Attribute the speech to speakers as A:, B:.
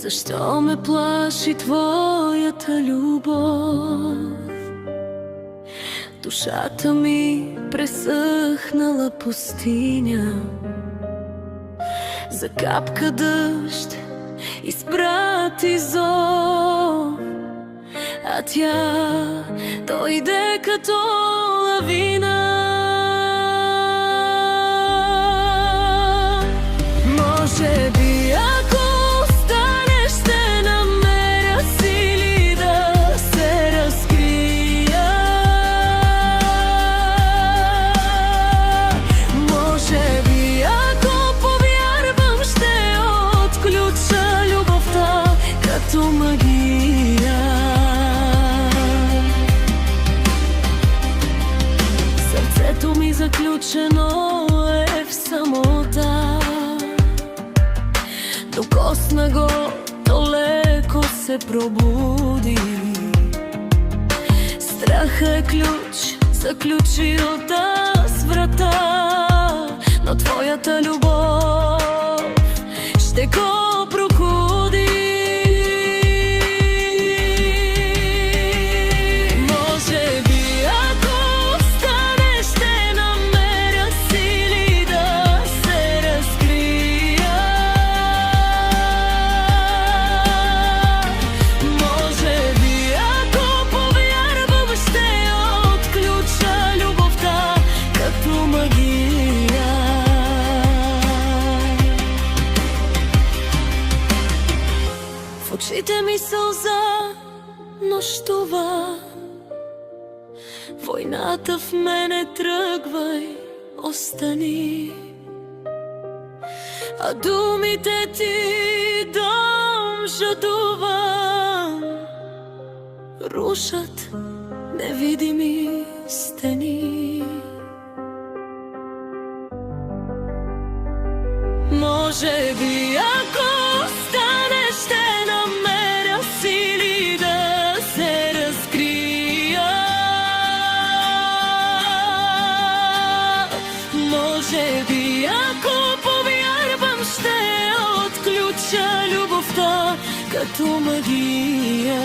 A: Защо ме плаши твоята любов? Душата ми пресъхнала пустиня. За капка дъжд изпрати зов, а тя дойде като лавина. Може би ако останеш, ще намеря сили да се разкрия. Може би ако повярвам, ще отключа любовта като магия. Сърцето ми заключено е в самота. Докосна го, то леко се пробуди. Страха е ключ, заключил с врата, но твоята любов ще го прокуди. Може би ако останеш, ще намеря сили да се разкрия. Може би ако повярвам, ще отключа любовта като магия. В очите ми сълза нощува. Войната в мене, тръгвай, остани. А думите ти дом жадувам, рушат невидими стени. Може би ако останеш, ще намеря сили да се разкрия. Може би ако повярвам, ще отключа любовта като магия.